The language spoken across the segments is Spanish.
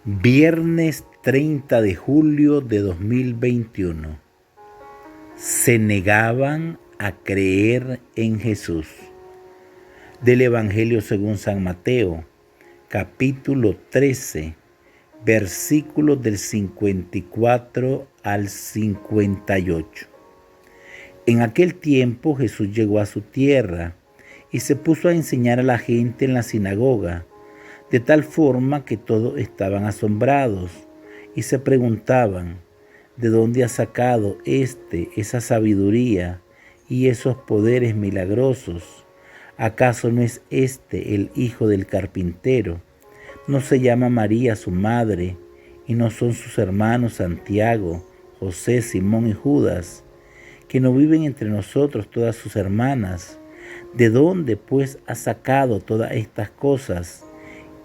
Viernes 30 de julio de 2021. Se negaban a creer en Jesús. Del Evangelio según San Mateo, capítulo 13, versículos del 54 al 58. En aquel tiempo Jesús llegó a su tierra y se puso a enseñar a la gente en la sinagoga, de tal forma que todos estaban asombrados y se preguntaban, ¿de dónde ha sacado esa sabiduría y esos poderes milagrosos? ¿Acaso no es el hijo del carpintero? ¿No se llama María su madre? ¿Y no son sus hermanos Santiago, José, Simón y Judas? ¿Que no viven entre nosotros todas sus hermanas? ¿De dónde pues ha sacado todas estas cosas?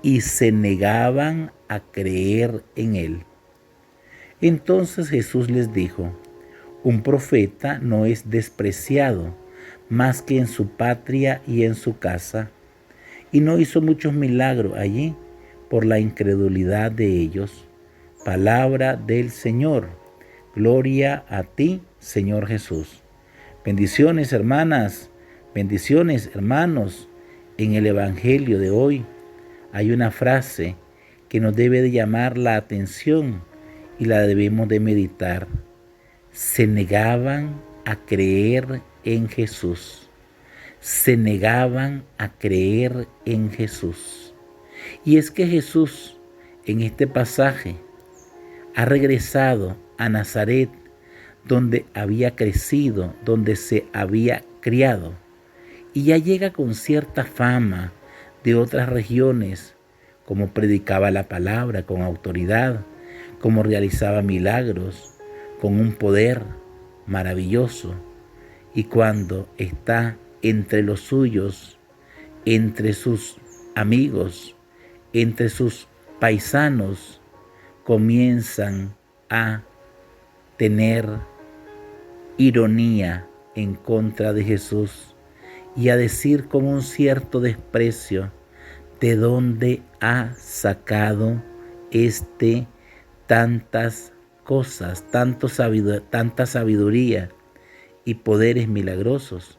Y se negaban a creer en él. Entonces Jesús les dijo, un profeta no es despreciado más que en su patria y en su casa, y no hizo muchos milagros allí por la incredulidad de ellos. Palabra del Señor. Gloria a ti, Señor Jesús. Bendiciones, hermanas, bendiciones, hermanos. En el Evangelio de hoy hay una frase que nos debe de llamar la atención y la debemos de meditar. Se negaban a creer en Jesús. Se negaban a creer en Jesús. Y es que Jesús, en este pasaje, ha regresado a Nazaret, donde había crecido, donde se había criado, y ya llega con cierta fama de otras regiones, como predicaba la palabra con autoridad, como realizaba milagros con un poder maravilloso. Y cuando está entre los suyos, entre sus amigos, entre sus paisanos, comienzan a tener ironía en contra de Jesús y a decir con un cierto desprecio, ¿de dónde ha sacado tantas cosas, tanta sabiduría y poderes milagrosos?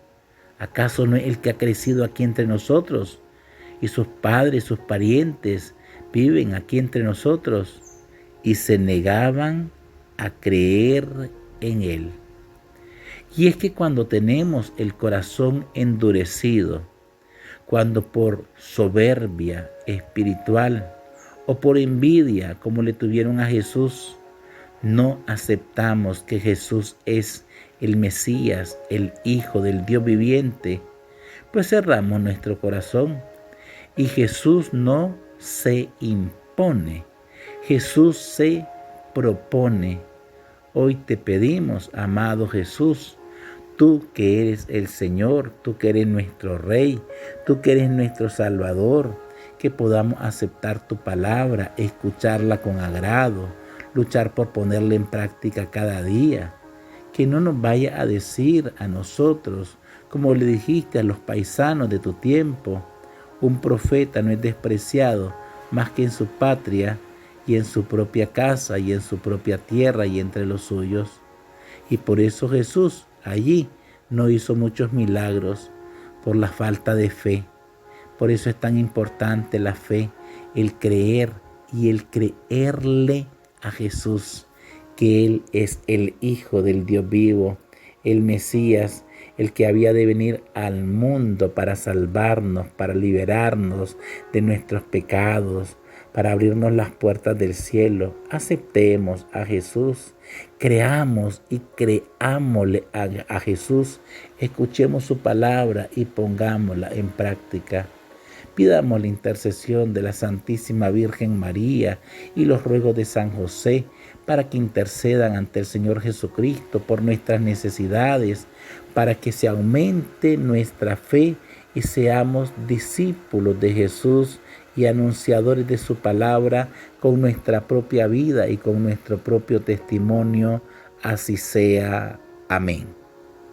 ¿Acaso no es el que ha crecido aquí entre nosotros? Y sus padres, sus parientes viven aquí entre nosotros. Y se negaban a creer en él. Y es que cuando tenemos el corazón endurecido, cuando por soberbia espiritual o por envidia, como le tuvieron a Jesús, no aceptamos que Jesús es el Mesías, el Hijo del Dios viviente, pues cerramos nuestro corazón y Jesús no se impone, Jesús se propone. Hoy te pedimos, amado Jesús, tú que eres el Señor, tú que eres nuestro Rey, tú que eres nuestro Salvador, que podamos aceptar tu palabra, escucharla con agrado, luchar por ponerla en práctica cada día. Que no nos vaya a decir a nosotros, como le dijiste a los paisanos de tu tiempo, un profeta no es despreciado más que en su patria y en su propia casa y en su propia tierra y entre los suyos. Y por eso Jesús allí no hizo muchos milagros por la falta de fe. Por eso es tan importante la fe, el creer y el creerle a Jesús, que Él es el Hijo del Dios vivo, el Mesías, el que había de venir al mundo para salvarnos, para liberarnos de nuestros pecados, para abrirnos las puertas del cielo. Aceptemos a Jesús, creamos y creámosle a Jesús, escuchemos su palabra y pongámosla en práctica. Pidamos la intercesión de la Santísima Virgen María y los ruegos de San José para que intercedan ante el Señor Jesucristo por nuestras necesidades, para que se aumente nuestra fe y seamos discípulos de Jesús y anunciadores de su palabra con nuestra propia vida y con nuestro propio testimonio. Así sea. Amén.